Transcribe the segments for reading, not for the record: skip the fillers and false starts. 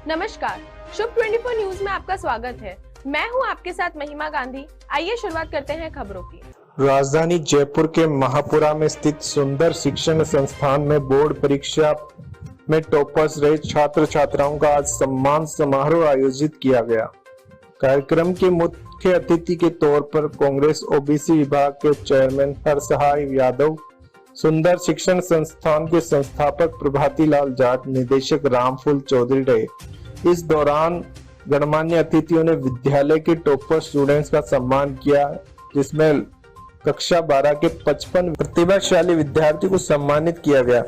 नमस्कार, शुभ 24 न्यूज में आपका स्वागत है। मैं हूं आपके साथ महिमा गांधी। आइए शुरुआत करते हैं खबरों की। राजधानी जयपुर के महापुरा में स्थित सुंदर शिक्षण संस्थान में बोर्ड परीक्षा में टॉपर्स रहे छात्र छात्राओं का आज सम्मान समारोह आयोजित किया गया। कार्यक्रम के मुख्य अतिथि के तौर पर कांग्रेस ओबीसी विभाग के चेयरमैन हरसहाय यादव, सुंदर शिक्षण संस्थान के संस्थापक प्रभाती लाल जाट, निदेशक रामफूल चौधरी रहे। इस दौरान गणमान्य अतिथियों ने विद्यालय के टॉपर स्टूडेंट्स का सम्मान किया, जिसमें कक्षा 12 के 55 प्रतिभाशाली विद्यार्थियों को सम्मानित किया गया।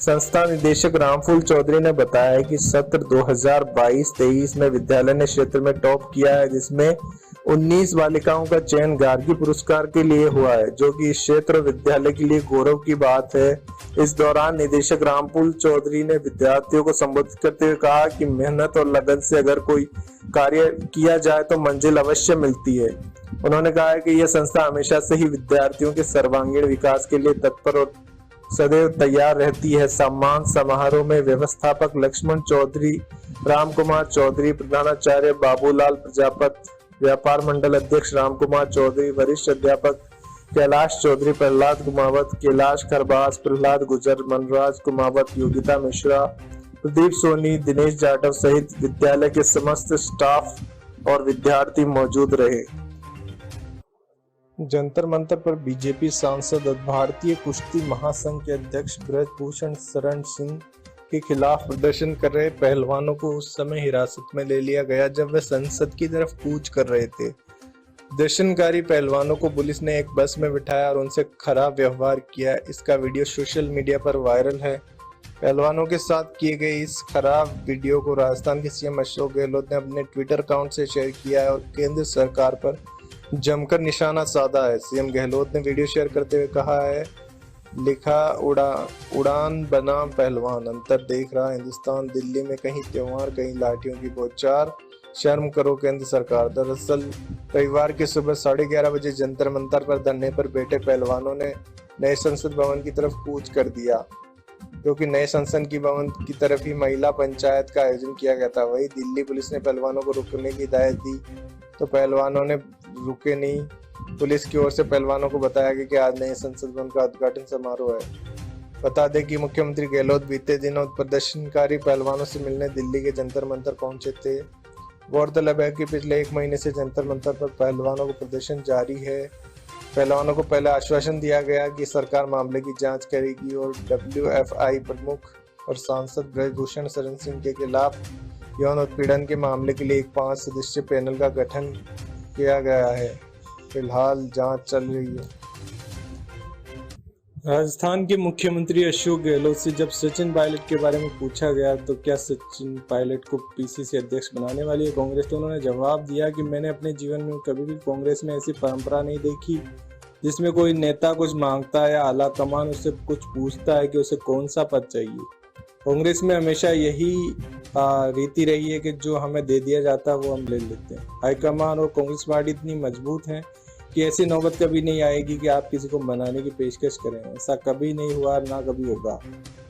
संस्था निदेशक रामफूल चौधरी ने बताया कि सत्र 2022-23 में विद्यालय ने क्षेत्र में टॉप किया है, जिसमें 19 बालिकाओं का चयन गार्गी पुरस्कार के लिए हुआ है, जो कि इस क्षेत्र विद्यालय के लिए गौरव की बात है। इस दौरान निदेशक रामफूल चौधरी ने विद्यार्थियों को संबोधित करते हुए कहा कि मेहनत और लगन से अगर कोई कार्य किया जाए तो मंजिल अवश्य मिलती है। उन्होंने कहा कि यह संस्था हमेशा से ही विद्यार्थियों के सर्वांगीण विकास के लिए तत्पर और सदैव तैयार रहती है। सम्मान समारोह में व्यवस्थापक लक्ष्मण चौधरी, राम कुमार चौधरी, प्रधानाचार्य बाबूलाल प्रजापत, व्यापार मंडल अध्यक्ष राम कुमार चौधरी, वरिष्ठ अध्यापक कैलाश चौधरी, प्रहलाद कुमावत, कैलाश खरबास, प्रहलाद गुजर, मनराज कुमावत, योगिता मिश्रा, प्रदीप सोनी, दिनेश जाटव सहित विद्यालय के समस्त स्टाफ और विद्यार्थी मौजूद रहे। जंतर मंतर पर बीजेपी सांसद और भारतीय कुश्ती महासंघ के अध्यक्ष ब्रजभूषण शरण सिंह के खिलाफ प्रदर्शन कर रहे पहलवानों को उस समय हिरासत में ले लिया गया जब वे संसद की तरफ कूच कर रहे थे। प्रदर्शनकारी पहलवानों को पुलिस ने एक बस में बिठाया और उनसे खराब व्यवहार किया। इसका वीडियो सोशल मीडिया पर वायरल है। पहलवानों के साथ किए गए इस खराब वीडियो को राजस्थान के सीएम अशोक गहलोत ने अपने ट्विटर अकाउंट से शेयर किया है और केंद्र सरकार पर जमकर निशाना साधा है। सीएम गहलोत ने वीडियो शेयर करते हुए कहा है, लिखा उड़ान बनाम पहलवान, अंतर देख रहा हिंदुस्तान, दिल्ली में कहीं त्योहार कहीं लाठियों की बौछार, शर्म करो केंद्र सरकार। दरअसल रविवार की सुबह 11:30 बजे जंतर मंतर पर धरने पर बैठे पहलवानों ने नए संसद भवन की तरफ कूच कर दिया, क्योंकि नए संसद की भवन की तरफ ही महिला पंचायत का आयोजन किया गया था। वहीं दिल्ली पुलिस ने पहलवानों को रुकने की हिदायत दी तो पहलवानों ने रुके नहीं। पुलिस की ओर से पहलवानों को बताया गया कि आज नए संसद भवन का उद्घाटन समारोह है। बता दें कि मुख्यमंत्री गहलोत बीते दिनों प्रदर्शनकारी पहलवानों से मिलने दिल्ली के जंतर मंतर पहुंचे थे। गौरतलब है कि पिछले 1 महीने से जंतर मंतर पर पहलवानों को प्रदर्शन जारी है। पहलवानों को पहले आश्वासन दिया गया कि सरकार मामले की जांच करेगी और WFI प्रमुख और सांसद ब्रजभूषण शरण सिंह के खिलाफ यौन उत्पीड़न के मामले के लिए एक 5 सदस्यीय पैनल का गठन किया गया है। फिलहाल जांच चल रही है। राजस्थान के मुख्यमंत्री अशोक गहलोत से जब सचिन पायलट के बारे में पूछा गया तो क्या सचिन पायलट को PCC अध्यक्ष बनाने वाली है कांग्रेस, तो उन्होंने जवाब दिया कि मैंने अपने जीवन में कभी भी कांग्रेस में ऐसी परंपरा नहीं देखी जिसमें कोई नेता कुछ मांगता है या आला कमान उससे कुछ पूछता है कि उसे कौन सा पद चाहिए। कांग्रेस में हमेशा यही रीति रही है कि जो हमें दे दिया जाता है वो हम ले लेते हैं। हाईकमान और कांग्रेस पार्टी इतनी मजबूत है कि ऐसी नौबत कभी नहीं आएगी कि आप किसी को मनाने की पेशकश करें। ऐसा कभी नहीं हुआ, ना कभी होगा।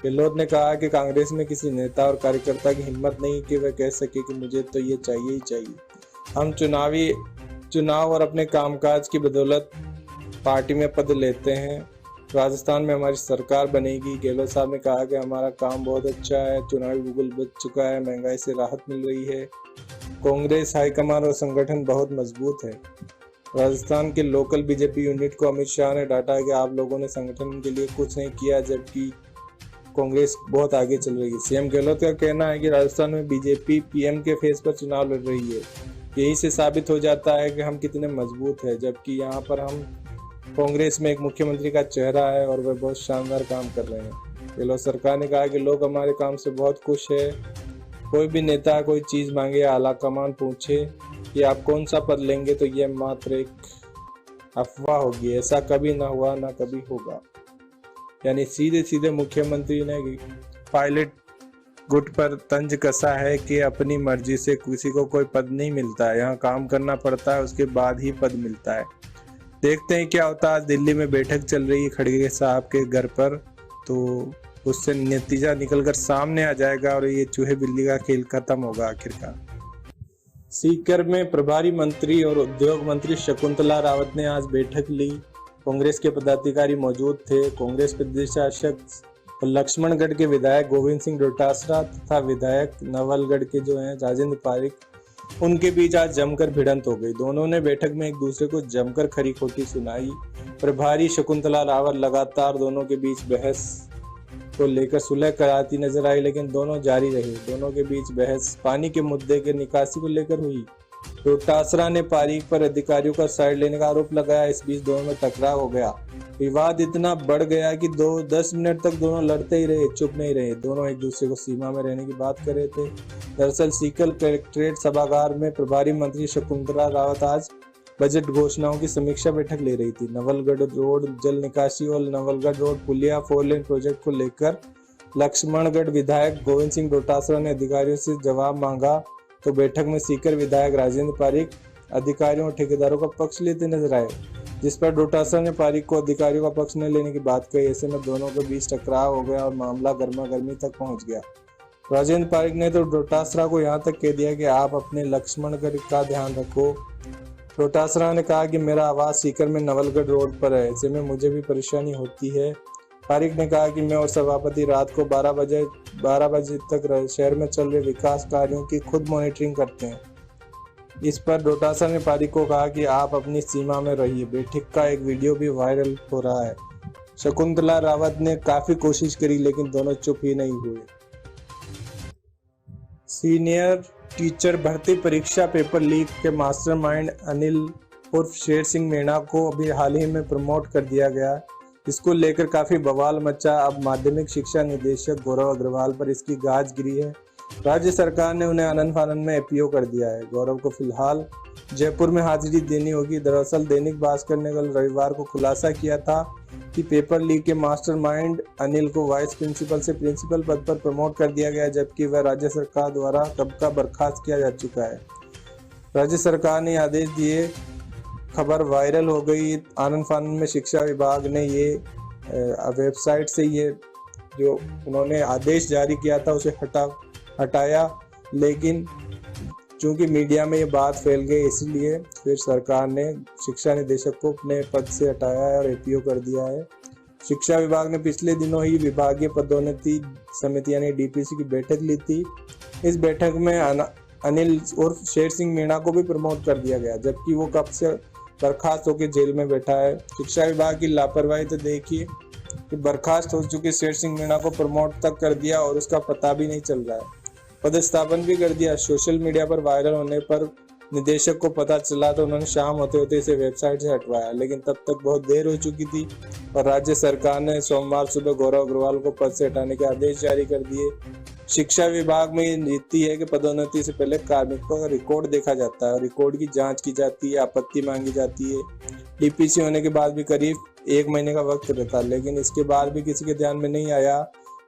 गहलोत ने कहा कि कांग्रेस में किसी नेता और कार्यकर्ता की हिम्मत नहीं कि वह कह सके कि मुझे तो ये चाहिए ही चाहिए। हम चुनाव और अपने कामकाज की बदौलत पार्टी में पद लेते हैं। राजस्थान में हमारी सरकार बनेगी। गहलोत साहब ने कहा कि हमारा काम बहुत अच्छा है, चुनावी भूगोल बच चुका है, महंगाई से राहत मिल रही है, कांग्रेस हाईकमान और संगठन बहुत मजबूत है। राजस्थान के लोकल बीजेपी यूनिट को अमित शाह ने डांटा कि आप लोगों ने संगठन के लिए कुछ नहीं किया, जबकि कांग्रेस बहुत आगे चल रही है। सीएम गहलोत का कहना है कि राजस्थान में बीजेपी PM के फेस पर चुनाव लड़ रही है। यही से साबित हो जाता है कि हम कितने मजबूत हैं, जबकि यहाँ पर हम कांग्रेस में एक मुख्यमंत्री का चेहरा है और वह बहुत शानदार काम कर रहे हैं। गहलोत सरकार ने कहा कि लोग हमारे काम से बहुत खुश है। कोई भी नेता कोई चीज मांगे या आला कमान पूछे कि आप कौन सा पद लेंगे तो यह मात्र एक अफवाह होगी। ऐसा कभी ना हुआ, ना कभी होगा। यानी सीधे सीधे मुख्यमंत्री ने पायलट गुट पर तंज कसा है कि अपनी मर्जी से किसी को कोई पद नहीं मिलता है, यहाँ काम करना पड़ता है, उसके बाद ही पद मिलता है। देखते हैं क्या होता है। आज दिल्ली में बैठक चल रही है खड़गे साहब के घर पर, तो उससे नतीजा निकलकर सामने आ जाएगा और ये चूहे बिल्ली का खेल खत्म होगा आखिरकार। सीकर में प्रभारी मंत्री और उद्योग मंत्री शकुंतला रावत ने आज बैठक ली। कांग्रेस के पदाधिकारी मौजूद थे। कांग्रेस प्रदेशाध्यक्ष और लक्ष्मणगढ़ के विधायक गोविंद सिंह डोटासरा तथा विधायक नवलगढ़ के जो हैं राजेंद्र पारिक, उनके बीच आज जमकर भिड़ंत हो गई। दोनों ने बैठक में एक दूसरे को जमकर खरी खोटी सुनाई। प्रभारी शकुंतला रावत लगातार दोनों के बीच बहस को लेकर सुलह कराती नजर आई, लेकिन दोनों जारी रहे। दोनों के बीच बहस पानी के मुद्दे के निकासी को लेकर हुई। डोटासरा ने पारिक पर अधिकारियों का साइड लेने का आरोप लगाया। इस बीच दोनों में टकराव हो गया। विवाद इतना बढ़ गया कि 10 मिनट तक दोनों लड़ते ही रहे, चुप नहीं रहे। दोनों एक दूसरे को सीमा में रहने की बात कर रहे थे। दरअसल सीकर कलेक्ट्रेट सभागार में प्रभारी मंत्री शकुंतला रावत आज बजट घोषणाओं की समीक्षा बैठक ले रही थी। नवलगढ़ रोड जल निकासी और नवलगढ़ रोड पुलिया 4 लेन प्रोजेक्ट को लेकर लक्ष्मणगढ़ विधायक गोविंद सिंह डोटासरा ने अधिकारियों से जवाब मांगा, तो बैठक में सीकर विधायक राजेंद्र पारिक अधिकारियों और ठेकेदारों का पक्ष लेते नजर आए, जिस पर डोटासरा ने पारिक को अधिकारियों का पक्ष न लेने की बात कही। ऐसे में दोनों के बीच टकराव हो गया और मामला गर्मा गर्मी तक पहुंच गया। राजेंद्र पारिक ने तो डोटासरा को यहां तक कह दिया कि आप अपने लक्ष्मणगढ़ का ध्यान रखो। डोटासरा ने कहा कि मेरा आवास सीकर में नवलगढ़ रोड पर है, ऐसे में मुझे भी परेशानी होती है। पारिक ने कहा कि मैं और सभापति रात को 12 बजे तक शहर में चल रहे विकास कार्यों की खुद मॉनिटरिंग करते हैं। इस पर डोटासरा ने पारिक को कहा कि आप अपनी सीमा में रहिए। बैठक का एक वीडियो भी वायरल हो रहा है। शकुंतला रावत ने काफी कोशिश करी, लेकिन दोनों चुप ही नहीं हुए। सीनियर टीचर भर्ती परीक्षा पेपर लीक के मास्टरमाइंड अनिल उर्फ शेर सिंह मीणा को अभी हाल ही में प्रमोट कर दिया गया। इसको लेकर काफी बवाल मचा। अब माध्यमिक शिक्षा निदेशक गौरव अग्रवाल पर इसकी गाज गिरी है। राज्य सरकार ने उन्हें आनन फानन में एपीओ कर दिया है। गौरव को फिलहाल जयपुर में हाजिरी देनी होगी। दरअसल दैनिक भास्कर ने कल रविवार को खुलासा किया था कि पेपर लीक के मास्टरमाइंड अनिल को वाइस प्रिंसिपल से प्रिंसिपल पद पर प्रमोट कर दिया गया, जबकि वह राज्य सरकार द्वारा कब का बर्खास्त किया जा चुका है। राज्य सरकार ने आदेश दिए, खबर वायरल हो गई। आनंद फानन में शिक्षा विभाग ने ये वेबसाइट से ये जो उन्होंने आदेश जारी किया था उसे हटाया, लेकिन चूंकि मीडिया में ये बात फैल गई इसलिए फिर सरकार ने शिक्षा निदेशक को अपने पद से हटाया है और एपीओ कर दिया है। शिक्षा विभाग ने पिछले दिनों ही विभागीय पदोन्नति समिति यानी डीपीसी की बैठक ली थी। इस बैठक में अनिल उर्फ शेर सिंह मीणा को भी प्रमोट कर दिया गया, जबकि वो कब से बर्खास्त होकर जेल में बैठा है। शिक्षा विभाग की लापरवाही तो देखिए कि बर्खास्त हो चुके शेर सिंह मीणा को प्रमोट तक कर दिया और उसका पता भी नहीं चल रहा है। पदस्थापन भी कर दिया। सोशल मीडिया पर वायरल होने पर निदेशक को पता चला तो उन्होंने शाम होते होते इसे वेबसाइट से हटवाया, लेकिन तब तक बहुत देर हो चुकी थी और राज्य सरकार ने सोमवार सुबह गौरव अग्रवाल को पद से हटाने के आदेश जारी कर दिए। शिक्षा विभाग में ये नीति है कि पदोन्नति से पहले कार्मिकों का रिकॉर्ड देखा जाता है और रिकॉर्ड की जांच की जाती है, आपत्ति मांगी जाती है। डीपीसी होने के बाद भी करीब 1 महीने का वक्त रहता, लेकिन इसके बाद भी किसी के ध्यान में नहीं आया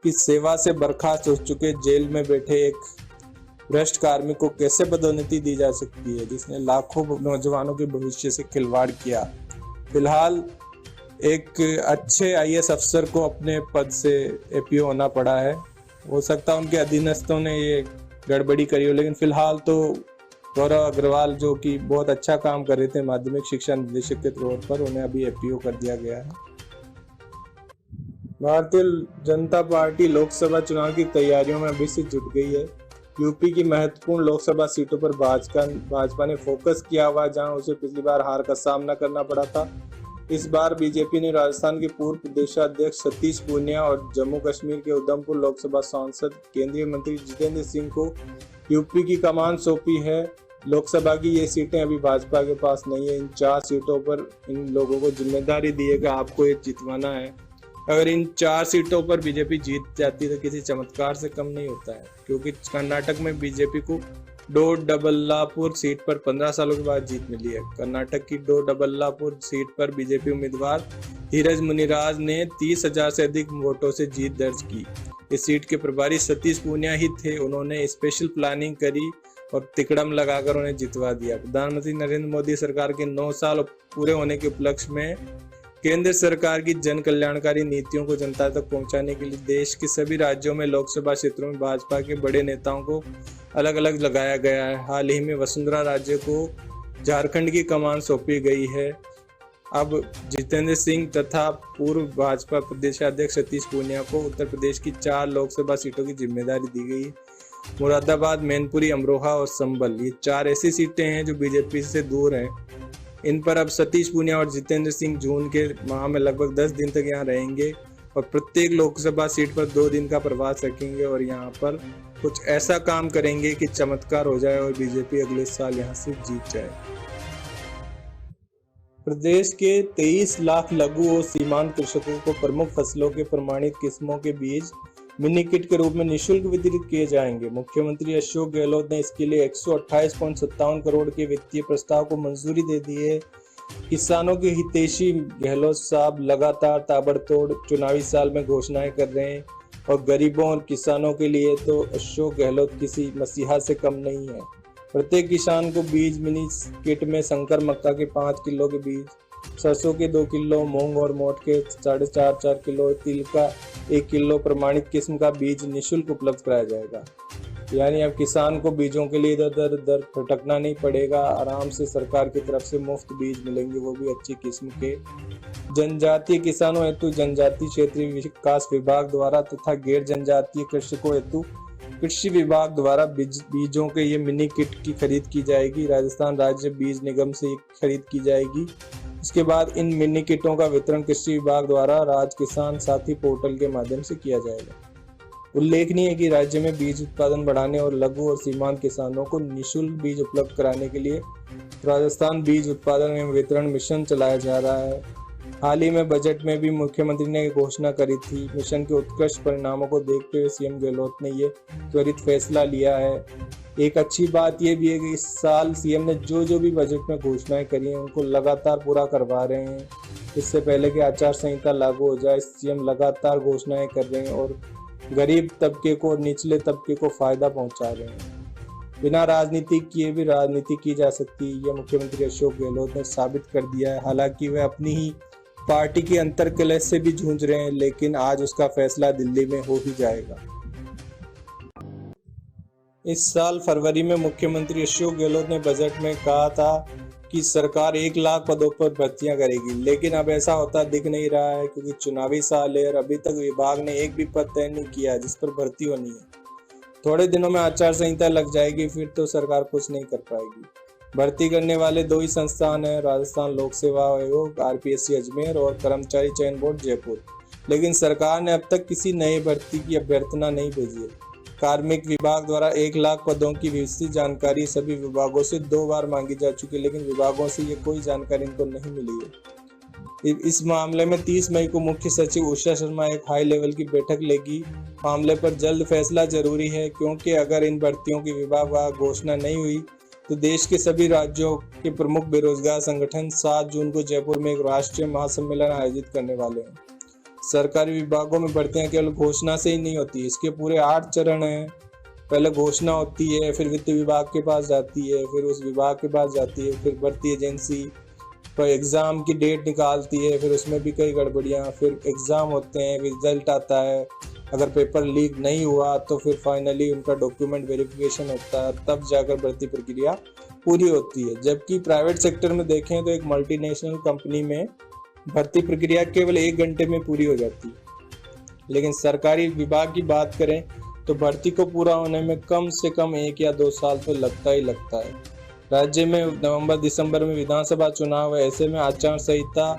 कि सेवा से बर्खास्त हो चुके जेल में बैठे एक भ्रष्ट कार्मिक को कैसे पदोन्नति दी जा सकती है, जिसने लाखों नौजवानों के भविष्य से खिलवाड़ किया। फिलहाल एक अच्छे आईएएस अफसर को अपने पद से एपीओ होना पड़ा है। हो सकता है उनके अधीनस्थों ने ये गड़बड़ी करी हो, लेकिन फिलहाल तो गौरव अग्रवाल जो कि बहुत अच्छा काम कर रहे थे माध्यमिक शिक्षा निदेशक के तौर पर, उन्हें अभी एपीओ कर दिया गया है। भारतीय जनता पार्टी लोकसभा चुनाव की तैयारियों में अभी से जुट गई है। यूपी की महत्वपूर्ण लोकसभा सीटों पर भाजपा ने फोकस किया हुआ, जहां उसे पिछली बार हार का सामना करना पड़ा था। इस बार बीजेपी ने राजस्थान के पूर्व प्रदेशाध्यक्ष सतीश पूनिया और जम्मू कश्मीर के उधमपुर लोकसभा सांसद केंद्रीय मंत्री जितेंद्र सिंह को यूपी की कमान सौंपी है। लोकसभा की ये सीटें अभी भाजपा के पास नहीं है। इन 4 सीटों पर इन लोगों को जिम्मेदारी दी है कि आपको ये जितवाना है। अगर इन 4 सीटों पर बीजेपी जीत जाती तो किसी चमत्कार से कम नहीं होता है, क्योंकि कर्नाटक में बीजेपी को डोडबल्लापुर सीट पर 15 सालों के बाद जीत मिली है। कर्नाटक की डोडबल्लापुर सीट पर बीजेपी उम्मीदवार धीरज मुनिराज ने 30,000 से अधिक वोटों से जीत दर्ज की। इस सीट के प्रभारी सतीश पूनिया ही थे। उन्होंने स्पेशल प्लानिंग करी और तिकड़म लगाकर उन्हें जितवा दिया। प्रधानमंत्री नरेंद्र मोदी सरकार के 9 साल पूरे होने के उपलक्ष्य में केंद्र सरकार की जन कल्याणकारी नीतियों को जनता तक पहुंचाने के लिए देश के सभी राज्यों में लोकसभा क्षेत्रों में भाजपा के बड़े नेताओं को अलग अलग लगाया गया है। हाल ही में वसुंधरा राजे को झारखंड की कमान सौंपी गई है। अब जितेंद्र सिंह तथा पूर्व भाजपा प्रदेश अध्यक्ष सतीश पूनिया को उत्तर प्रदेश की 4 लोकसभा सीटों की जिम्मेदारी दी गई है। मुरादाबाद, मैनपुरी, अमरोहा और संभल, ये 4 ऐसी सीटें हैं जो बीजेपी से दूर हैं। इन पर अब सतीश पूनिया और जितेंद्र सिंह जून के माह में लगभग 10 दिन तक यहाँ रहेंगे और प्रत्येक लोकसभा सीट पर 2 दिन का प्रवास रखेंगे और यहाँ पर कुछ ऐसा काम करेंगे कि चमत्कार हो जाए और बीजेपी अगले साल यहाँ से जीत जाए। प्रदेश के 23 लाख लघु और सीमांत कृषकों को प्रमुख फसलों के प्रमाणित किस्मों के बीज मिनी किट के रूप में निःशुल्क वितरित किए जाएंगे। मुख्यमंत्री अशोक गहलोत ने इसके लिए 128.57 करोड़ के वित्तीय प्रस्ताव को मंजूरी दे दी है। किसानों के हितैषी गहलोत साहब लगातार ताबड़तोड़ चुनावी साल में घोषणाएं कर रहे हैं और गरीबों और किसानों के लिए तो अशोक गहलोत किसी मसीहा से कम नहीं है। प्रत्येक किसान को बीज मिनी किट में संकर मक्का के 5 किलो के बीज, सरसों के 2 किलो, मूंग और मोठ के 4.5 किलो, तिल का 1 किलो प्रमाणित किस्म का बीज निःशुल्क उपलब्ध कराया जाएगा। यानी अब किसान को बीजों के लिए इधर उधर भटकना नहीं पड़ेगा, आराम से सरकार की तरफ से मुफ्त बीज मिलेंगे, वो भी अच्छी किस्म के। जनजातीय किसानों हेतु जनजातीय क्षेत्रीय विकास विभाग द्वारा तथा गैर जनजातीय कृषकों हेतु कृषि विभाग द्वारा बीजों के ये मिनी किट की खरीद की जाएगी। राजस्थान राज्य बीज निगम से खरीद की जाएगी। इसके बाद इन मिनी किटों का वितरण कृषि विभाग द्वारा राज्य किसान साथी पोर्टल के माध्यम से किया जाएगा। उल्लेखनीय है कि राज्य में बीज उत्पादन बढ़ाने और लघु और सीमांत किसानों को निःशुल्क बीज उपलब्ध कराने के लिए राजस्थान बीज उत्पादन एवं वितरण मिशन चलाया जा रहा है। हाल ही में बजट में भी मुख्यमंत्री ने घोषणा करी थी। मिशन के उत्कृष्ट परिणामों को देखते हुए सीएम गहलोत ने ये त्वरित फैसला लिया है। एक अच्छी बात यह भी है कि इस साल सीएम ने जो भी बजट में घोषणाएं करी हैं उनको लगातार पूरा करवा रहे हैं। इससे पहले कि आचार संहिता लागू हो जाए, सीएम लगातार घोषणाएं कर रहे हैं और गरीब तबके को और निचले तबके को फायदा पहुंचा रहे हैं। बिना राजनीति किए भी राजनीति की जा सकती है, यह मुख्यमंत्री अशोक गहलोत ने साबित कर दिया है। हालांकि वह अपनी ही पार्टी की अंतर्कलह से भी जूझ रहे हैं, लेकिन आज उसका फैसला दिल्ली में हो ही जाएगा। इस साल फरवरी में मुख्यमंत्री अशोक गहलोत ने बजट में कहा था कि सरकार 1 लाख पदों पर भर्तियां करेगी, लेकिन अब ऐसा होता दिख नहीं रहा है क्योंकि चुनावी साल है और अभी तक विभाग ने एक भी पद तय नहीं किया जिस पर भर्ती होनी है। थोड़े दिनों में आचार संहिता लग जाएगी, फिर तो सरकार कुछ नहीं कर पाएगी। भर्ती करने वाले 2 ही संस्थान हैं, राजस्थान लोक सेवा आयोग RPSC अजमेर और कर्मचारी चयन बोर्ड जयपुर। लेकिन सरकार ने अब तक किसी नई भर्ती की अभ्यर्थना नहीं भेजी है। कार्मिक विभाग द्वारा 1 लाख पदों की विस्तृत जानकारी सभी विभागों से 2 बार मांगी जा चुकी है, लेकिन विभागों से ये कोई जानकारी इनको नहीं मिली है। इस मामले में 30 मई को मुख्य सचिव उषा शर्मा एक हाई लेवल की बैठक लेगी। मामले पर जल्द फैसला जरूरी है, क्योंकि अगर इन भर्तियों की विभागवार घोषणा नहीं हुई तो देश के सभी राज्यों के प्रमुख बेरोजगार संगठन 7 जून को जयपुर में एक राष्ट्रीय महासम्मेलन आयोजित करने वाले हैं। सरकारी विभागों में भर्तियां केवल घोषणा से ही नहीं होती, इसके पूरे 8 चरण हैं। पहले घोषणा होती है, फिर वित्त विभाग के पास जाती है, फिर उस विभाग के पास जाती है, फिर भर्ती एजेंसी पर एग्जाम की डेट निकालती है, फिर उसमें भी कई गड़बड़ियां, फिर एग्जाम होते हैं, रिजल्ट आता है। अगर पेपर लीक नहीं हुआ तो फिर फाइनली उनका डॉक्यूमेंट वेरिफिकेशन होता है, तब जाकर भर्ती प्रक्रिया पूरी होती है। जबकि प्राइवेट सेक्टर में देखें तो एक मल्टीनेशनल कंपनी में भर्ती प्रक्रिया केवल 1 घंटे में पूरी हो जाती है। लेकिन सरकारी विभाग की बात करें तो भर्ती को पूरा होने में कम से कम 1 या 2 साल तो लगता ही लगता है। राज्य में नवंबर दिसंबर में विधानसभा चुनाव है, ऐसे में आचार संहिता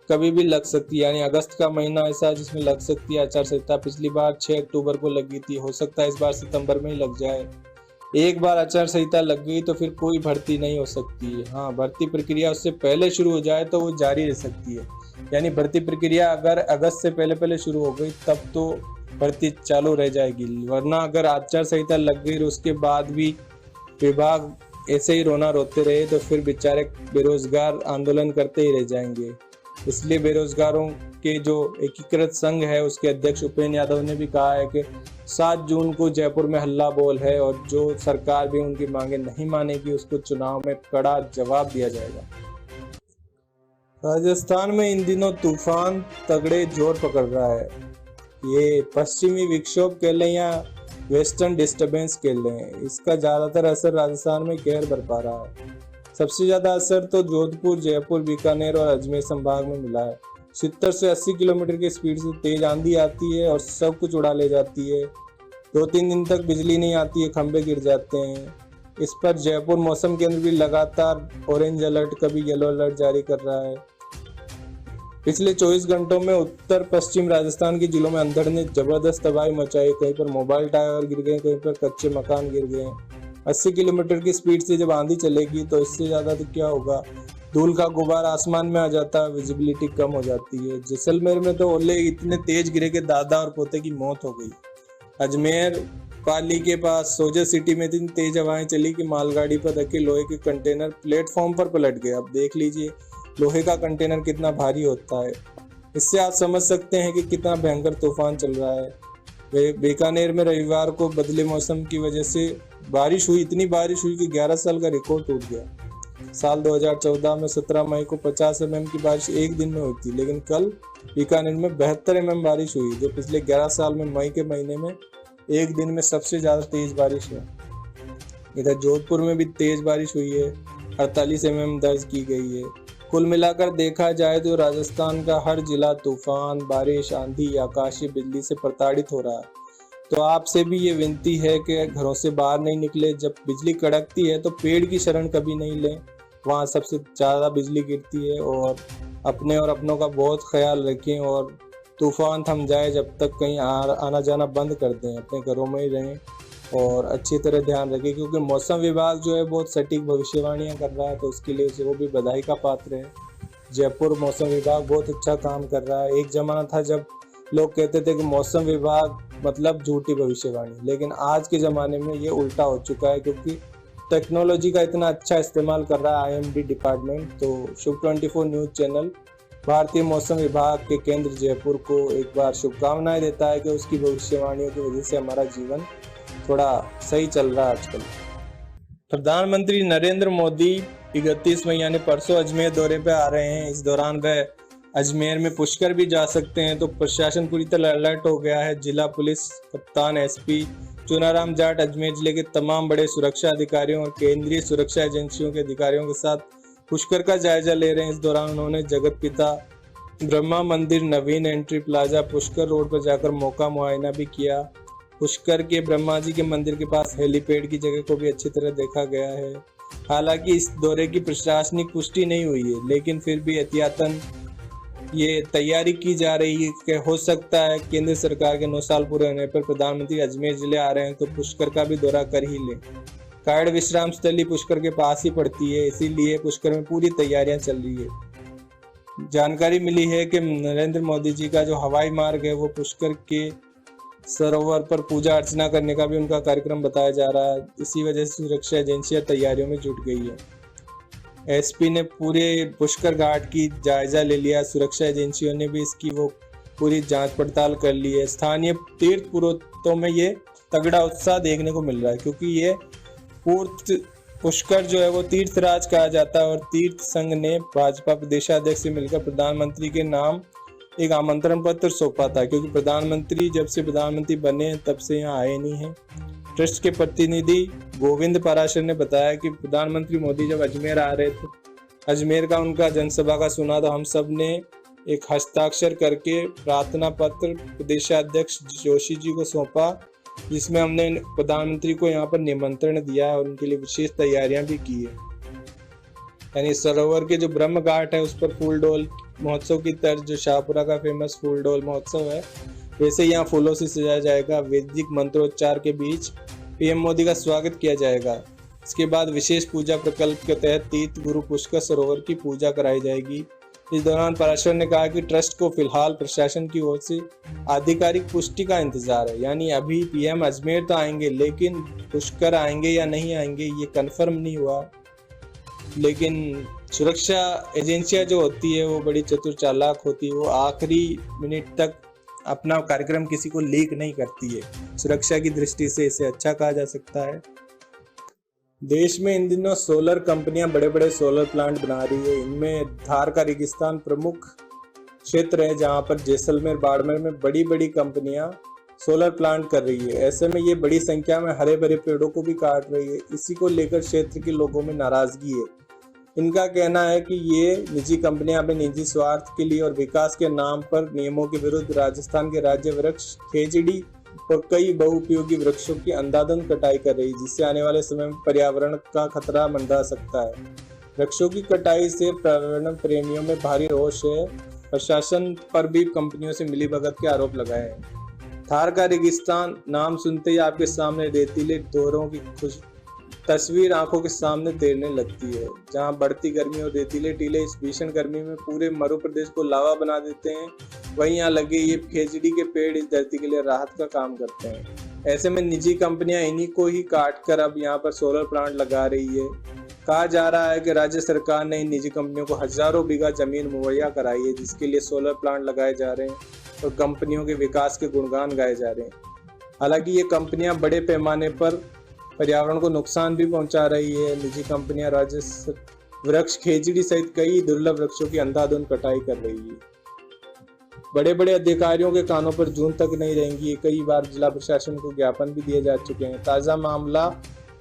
कभी भी लग सकती है। यानी अगस्त का महीना ऐसा है जिसमें लग सकती है आचार संहिता। पिछली बार 6 अक्टूबर को लगी थी, हो सकता है इस बार सितंबर में ही लग जाए। एक बार आचार संहिता लग गई तो फिर कोई भर्ती नहीं हो सकती है। हाँ, भर्ती प्रक्रिया उससे पहले शुरू हो जाए तो वो जारी रह सकती है। यानी भर्ती प्रक्रिया अगर अगस्त से पहले शुरू हो गई तब तो भर्ती चालू रह जाएगी, वरना अगर आचार संहिता लग गई और उसके बाद भी विभाग ऐसे ही रोना रोते रहे तो फिर बेचारे बेरोजगार आंदोलन करते ही रह जाएंगे। इसलिए बेरोजगारों के जो एकीकृत संघ है उसके अध्यक्ष उपेंद्र यादव ने भी कहा है कि 7 जून को जयपुर में हल्ला बोल है और जो सरकार भी उनकी मांगे नहीं मानेगी उसको चुनाव में कड़ा जवाब दिया जाएगा। राजस्थान में इन दिनों तूफान तगड़े जोर पकड़ रहा है। ये पश्चिमी विक्षोभ कह लें या वेस्टर्न डिस्टर्बेंस कह लें, इसका ज़्यादातर असर राजस्थान में कहर बरपा रहा है। सबसे ज़्यादा असर तो जोधपुर, जयपुर, बीकानेर और अजमेर संभाग में मिला है। 70 से 80 किलोमीटर की स्पीड से तेज आंधी आती है और सब कुछ उड़ा ले जाती है। 2-3 दिन तक बिजली नहीं आती है, खंभे गिर जाते हैं। इस पर जयपुर मौसम केंद्र भी लगातार ऑरेंज अलर्ट, कभी येलो अलर्ट जारी कर रहा है। पिछले 24 घंटों में उत्तर पश्चिम राजस्थान के जिलों में अंधड़ ने जबरदस्त तबाही मचाई। कहीं पर मोबाइल टावर गिर गए, कहीं पर कच्चे मकान गिर गए। 80 किलोमीटर की स्पीड से जब आंधी चलेगी तो इससे ज्यादा तो क्या होगा, धूल का गुबार आसमान में आ जाता है, विजिबिलिटी कम हो जाती है। जैसलमेर में तो ओले इतने तेज गिरे कि दादा और पोते की मौत हो गई। अजमेर पाली के पास सोजा सिटी में इतनी तेज हवाएं चली कि मालगाड़ी पर रखे लोहे के कंटेनर प्लेटफॉर्म पर पलट गए। अब देख लीजिए लोहे का कंटेनर कितना भारी होता है। इससे आप समझ सकते हैं कि कितना भयंकर तूफान चल रहा है। बीकानेर में रविवार को बदले मौसम की वजह से बारिश हुई, इतनी बारिश हुई कि 11 साल का रिकॉर्ड टूट गया। साल 2014 में 17 मई को 50 mm की बारिश एक दिन में हुई थी, लेकिन कल बीकानेर में 72 mm बारिश हुई, जो पिछले 11 साल में मई के महीने में एक दिन में सबसे ज्यादा तेज बारिश है। इधर जोधपुर में भी तेज बारिश हुई है, 48 mm दर्ज की गई है। कुल मिलाकर देखा जाए तो राजस्थान का हर जिला तूफान, बारिश, आंधी, आकाशीय बिजली से प्रताड़ित हो रहा है। तो आपसे भी ये विनती है कि घरों से बाहर नहीं निकले। जब बिजली कड़कती है तो पेड़ की शरण कभी नहीं लें, वहाँ सबसे ज़्यादा बिजली गिरती है। और अपने और अपनों का बहुत ख्याल रखें और तूफान थम जाए जब तक कहीं आना जाना बंद कर दें, अपने घरों में ही रहें और अच्छी तरह ध्यान रखें, क्योंकि मौसम विभाग जो है बहुत सटीक भविष्यवाणियां कर रहा है, तो उसके लिए वो भी बधाई का पात्र है। जयपुर मौसम विभाग बहुत अच्छा काम कर रहा है। एक जमाना था जब लोग कहते थे कि मौसम विभाग मतलब झूठी भविष्यवाणी, लेकिन आज के ज़माने में ये उल्टा हो चुका है, क्योंकि टेक्नोलॉजी का इतना अच्छा इस्तेमाल कर रहा है IMD डिपार्टमेंट। तो शुभ 24 न्यूज़ चैनल भारतीय मौसम विभाग के केंद्र जयपुर को एक बार शुभकामनाएं देता है कि उसकी भविष्यवाणियों की वजह से हमारा जीवन थोड़ा सही चल रहा है आजकल। प्रधानमंत्री नरेंद्र मोदी 31 यानी परसों अजमेर दौरे पे आ रहे हैं। इस दौरान वह अजमेर में पुष्कर भी जा सकते हैं, तो प्रशासन पूरी तरह अलर्ट हो गया है। जिला पुलिस कप्तान SP चुनाराम जाट अजमेर जिले के तमाम बड़े सुरक्षा अधिकारियों और केंद्रीय सुरक्षा एजेंसियों के अधिकारियों के साथ पुष्कर का जायजा ले रहे हैं। इस दौरान उन्होंने जगत पिता ब्रह्मा मंदिर, नवीन एंट्री प्लाजा, पुष्कर रोड पर जाकर मौका मुआयना भी किया। पुष्कर के ब्रह्मा जी के मंदिर के पास हेलीपैड की जगह को भी अच्छी तरह देखा गया है। हालांकि इस दौरे की प्रशासनिक पुष्टि नहीं हुई है, लेकिन फिर भी एहतियातन ये तैयारी की जा रही है कि हो सकता है केंद्र सरकार के 9 साल पूरे होने पर प्रधानमंत्री अजमेर जिले आ रहे हैं तो पुष्कर का भी दौरा कर ही लें। कायड़ विश्राम स्थली पुष्कर के पास ही पड़ती है, इसीलिए पुष्कर में पूरी तैयारियां चल रही है। जानकारी मिली है कि नरेंद्र मोदी जी का जो हवाई मार्ग है वो पुष्कर के सरोवर पर पूजा अर्चना करने का भी उनका कार्यक्रम बताया जा रहा है। इसी वजह से सुरक्षा एजेंसियां तैयारियों में जुट गई है। SP ने पूरे पुष्कर घाट की जायजा ले लिया। सुरक्षा एजेंसियों ने भी इसकी वो पूरी जांच पड़ताल कर ली है। स्थानीय तीर्थ पुरोहितों में ये तगड़ा उत्साह देखने को मिल रहा है, क्योंकि ये पुष्कर जो है वो तीर्थराज कहा जाता है और तीर्थ संघ ने भाजपा प्रदेशाध्यक्ष से मिलकर प्रधानमंत्री के नाम एक आमंत्रण पत्र सौंपा था, क्योंकि प्रधानमंत्री जब से प्रधानमंत्री बने तब से यहाँ आए नहीं हैं। ट्रस्ट के प्रतिनिधि गोविंद पाराशर ने बताया कि प्रधानमंत्री मोदी जब अजमेर आ रहे थे, अजमेर का उनका जनसभा का सुना तो हम सब ने एक हस्ताक्षर करके प्रार्थना पत्र प्रदेशाध्यक्ष जोशी जी को सौंपा, जिसमें हमने प्रधानमंत्री को यहाँ पर निमंत्रण दिया है और उनके लिए विशेष तैयारियां भी की है। यानी सरोवर के जो ब्रह्म घाट है उस पर फूल डोल महोत्सव की तर्ज, जो शाहपुरा का फेमस फूल डोल महोत्सव है, वैसे यहाँ फूलों से सजाया जाएगा। वैदिक मंत्रोच्चार के बीच PM मोदी का स्वागत किया जाएगा। इसके बाद विशेष पूजा प्रकल्प के तहत तीर्थ गुरु पुष्कर सरोवर की पूजा कराई जाएगी। इस दौरान पाराशर ने कहा कि ट्रस्ट को फिलहाल प्रशासन की ओर से आधिकारिक पुष्टि का इंतजार है। यानी अभी PM अजमेर तो आएंगे, लेकिन पुष्कर आएंगे या नहीं आएंगे ये कंफर्म नहीं हुआ। लेकिन सुरक्षा एजेंसियां जो होती है वो बड़ी चतुर चालाक होती है, वो आखिरी मिनट तक अपना कार्यक्रम किसी को लीक नहीं करती है। सुरक्षा की दृष्टि से इसे अच्छा कहा जा सकता है। देश में इन दिनों सोलर कंपनियां बड़े बड़े सोलर प्लांट बना रही है। इनमें धार का रेगिस्तान प्रमुख क्षेत्र है, जहां पर जैसलमेर बाड़मेर में बड़ी बड़ी कंपनियां सोलर प्लांट कर रही है। ऐसे में ये बड़ी संख्या में हरे भरे पेड़ों को भी काट रही है। इसी को लेकर क्षेत्र के लोगों में नाराजगी है। इनका कहना है कि ये निजी कंपनियां अपने निजी स्वार्थ के लिए और विकास के नाम पर नियमों के विरुद्ध राजस्थान के राज्य वृक्ष खेजड़ी और कई बहुउपयोगी वृक्षों की अंधाधुंध कटाई कर रही है, जिससे आने वाले समय में पर्यावरण का खतरा मंडरा सकता है। वृक्षों की कटाई से पर्यावरण प्रेमियों में भारी रोष है। प्रशासन पर भी कंपनियों से मिलीभगत के आरोप लगाए हैं। थार का रेगिस्तान नाम सुनते ही आपके सामने रेतीले दौरों की तस्वीर आंखों के सामने तैरने लगती है, जहां बढ़ती गर्मी और रेतीले टीले इस भीषण गर्मी में पूरे मरु प्रदेश को लावा बना देते हैं। वहीं यहाँ लगे ये खेजड़ी के पेड़ इस धरती के लिए राहत का काम करते हैं। ऐसे में निजी कंपनियां इन्हीं को ही काट कर अब यहाँ पर सोलर प्लांट लगा रही है। कहा जा रहा है कि राज्य सरकार ने इन निजी कंपनियों को हजारों बीघा जमीन मुहैया कराई है, जिसके लिए सोलर प्लांट लगाए जा रहे हैं और कंपनियों के विकास के गुणगान गाए जा रहे हैं। हालांकि ये कंपनियां बड़े पैमाने पर पर्यावरण को नुकसान भी पहुंचा रही है। निजी कंपनियां राज्य वृक्ष खेजड़ी सहित कई दुर्लभ वृक्षों की अंधाधुंध कटाई कर रही है। बड़े बड़े अधिकारियों के कानों पर जून तक नहीं रहेंगी। कई बार जिला प्रशासन को ज्ञापन भी दिए जा चुके हैं। ताजा मामला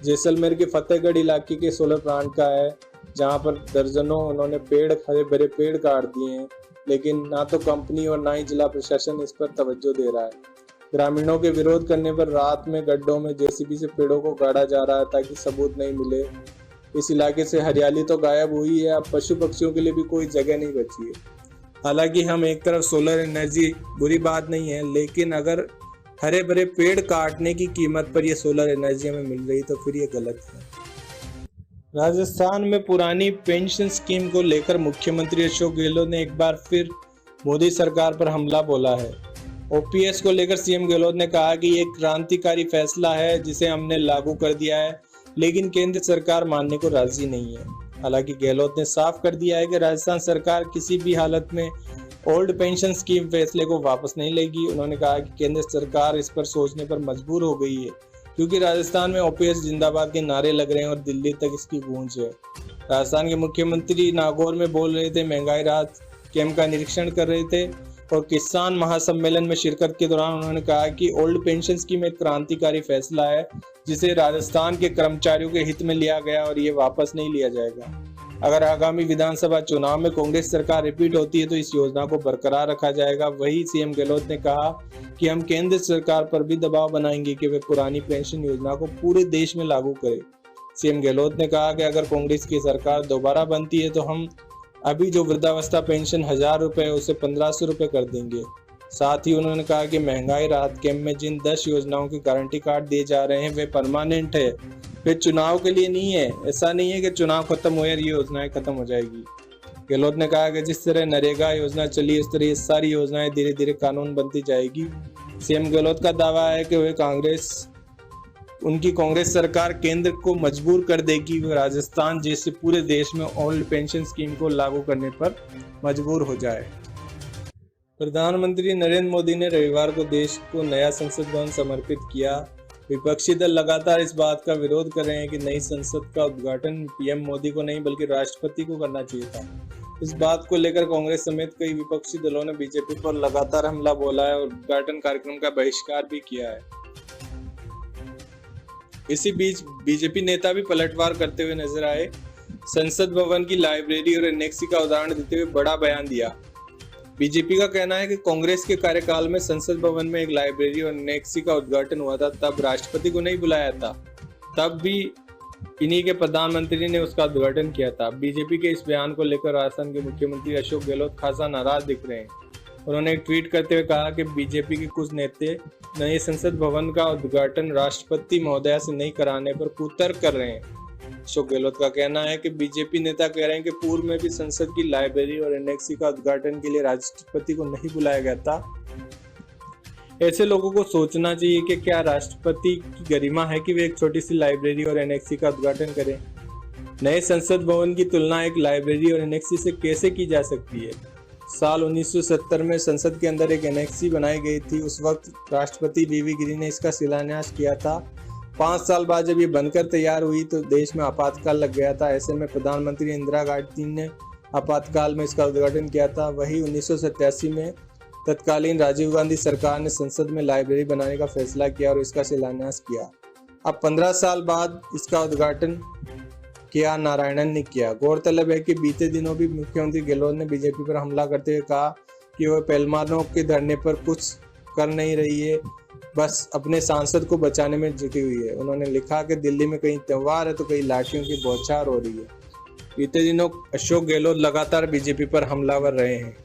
जैसलमेर के फतेहगढ़ इलाके के सोलर प्लांट का है, जहां पर दर्जनों उन्होंने हरे भरे पेड़ काट दिए हैं, लेकिन ना तो कंपनी और ना ही जिला प्रशासन इस पर तवज्जो दे रहा है। ग्रामीणों के विरोध करने पर रात में गड्ढों में जेसीबी से पेड़ों को गाड़ा जा रहा है ताकि सबूत नहीं मिले। इस इलाके से हरियाली तो गायब हुई है, अब पशु पक्षियों के लिए भी कोई जगह नहीं बची है। हालांकि हम एक तरफ सोलर एनर्जी बुरी बात नहीं है, लेकिन अगर हरे भरे पेड़ काटने की कीमत पर यह सोलर एनर्जी हमें मिल रही तो फिर ये गलत है। राजस्थान में पुरानी पेंशन स्कीम को लेकर मुख्यमंत्री अशोक गहलोत ने एक बार फिर मोदी सरकार पर हमला बोला है। ओपीएस को लेकर सीएम गहलोत ने कहा कि ये क्रांतिकारी फैसला है जिसे हमने लागू कर दिया है, लेकिन केंद्र सरकार मानने को राजी नहीं है। हालांकि गहलोत ने साफ कर दिया है कि राजस्थान सरकार किसी भी हालत में ओल्ड पेंशन स्कीम फैसले को वापस नहीं लेगी। उन्होंने कहा कि केंद्र सरकार इस पर सोचने पर मजबूर हो गई है, क्योंकि राजस्थान में ओपीएस जिंदाबाद के नारे लग रहे हैं और दिल्ली तक इसकी गूंज है। राजस्थान के मुख्यमंत्री नागौर में बोल रहे थे, महंगाई राहत कैंप का निरीक्षण कर रहे थे और किसान महासम्मेलन में शिरकत के दौरान उन्होंने कहा कि ओल्ड पेंशन स्कीम एक क्रांतिकारी फैसला है, जिसे राजस्थान के कर्मचारियों के हित में लिया गया और ये वापस नहीं लिया जाएगा। अगर आगामी विधानसभा चुनाव में कांग्रेस सरकार रिपीट होती है तो इस योजना को बरकरार रखा जाएगा। वही सीएम गहलोत ने कहा कि हम केंद्र सरकार पर भी दबाव बनाएंगे कि वे पुरानी पेंशन योजना को पूरे देश में लागू करे। सीएम गहलोत ने कहा कि अगर कांग्रेस की सरकार दोबारा बनती है तो हम अभी जो वृद्धावस्था पेंशन 1000 रुपए है उसे 1500 रुपए कर देंगे। साथ ही उन्होंने कहा कि महंगाई राहत कैंप में जिन 10 योजनाओं की गारंटी कार्ड दिए जा रहे हैं वे परमानेंट है, वे चुनाव के लिए नहीं है। ऐसा नहीं है कि चुनाव खत्म हो और ये योजनाएं खत्म हो जाएगी। गहलोत ने कहा कि जिस तरह नरेगा योजना चली उस तरह ये सारी योजनाएं धीरे धीरे कानून बनती जाएगी। सीएम गहलोत का दावा है कि उनकी कांग्रेस सरकार केंद्र को मजबूर कर देगी वो राजस्थान जैसे पूरे देश में ओल्ड पेंशन स्कीम को लागू करने पर मजबूर हो जाए। प्रधानमंत्री नरेंद्र मोदी ने रविवार को देश को नया संसद भवन समर्पित किया। विपक्षी दल लगातार इस बात का विरोध कर रहे हैं कि नई संसद का उद्घाटन पीएम मोदी को नहीं बल्कि राष्ट्रपति को करना चाहिए था। इस बात को लेकर कांग्रेस समेत कई विपक्षी दलों ने बीजेपी पर लगातार हमला बोला है और उद्घाटन कार्यक्रम का बहिष्कार भी किया है। इसी बीच बीजेपी नेता भी पलटवार करते हुए नजर आए। संसद भवन की लाइब्रेरी और एनेक्सी का उदाहरण देते हुए बड़ा बयान दिया। बीजेपी का कहना है कि कांग्रेस के कार्यकाल में संसद भवन में एक लाइब्रेरी और एनेक्सी का उद्घाटन हुआ था, तब राष्ट्रपति को नहीं बुलाया था, तब भी इन्हीं के प्रधानमंत्री ने उसका उद्घाटन किया था। बीजेपी के इस बयान को लेकर राजस्थान के मुख्यमंत्री अशोक गहलोत खासा नाराज दिख रहे हैं। उन्होंने एक ट्वीट करते हुए कहा कि बीजेपी के कुछ नेता नए संसद भवन का उद्घाटन राष्ट्रपति महोदया से नहीं कराने पर कुतर्क कर रहे हैं। अशोक गहलोत का कहना है कि बीजेपी नेता कह रहे हैं कि पूर्व में भी संसद की लाइब्रेरी और एनेक्सी का उद्घाटन के लिए राष्ट्रपति को नहीं बुलाया गया था। ऐसे लोगों को सोचना चाहिए कि क्या राष्ट्रपति की गरिमा है कि वे एक छोटी सी लाइब्रेरी और एनेक्सी का उद्घाटन करें। नए संसद भवन की तुलना एक लाइब्रेरी और एनेक्सी से कैसे की जा सकती है। साल 1970 में संसद के अंदर एक एनेक्सी बनाई गई थी। उस वक्त राष्ट्रपति वीवी गिरी ने इसका शिलान्यास किया था 5 साल बाद जब ये बनकर तैयार हुई तो देश में आपातकाल लग गया था। ऐसे में प्रधानमंत्री इंदिरा गांधी ने आपातकाल में इसका उद्घाटन किया था। वही 1987 में तत्कालीन राजीव गांधी सरकार ने संसद में लाइब्रेरी बनाने का फैसला किया और इसका शिलान्यास किया। अब 15 साल बाद इसका उद्घाटन किया नारायणन ने किया। गौरतलब है कि बीते दिनों भी मुख्यमंत्री गहलोत ने बीजेपी पर हमला करते हुए कहा कि वह पहलवानों के धरने पर कुछ कर नहीं रही है, बस अपने सांसद को बचाने में जुटी हुई है। उन्होंने लिखा कि दिल्ली में कहीं त्योहार है तो कहीं लाठियों की बौछार हो रही है। बीते दिनों अशोक गहलोत लगातार बीजेपी पर हमलावर रहे हैं।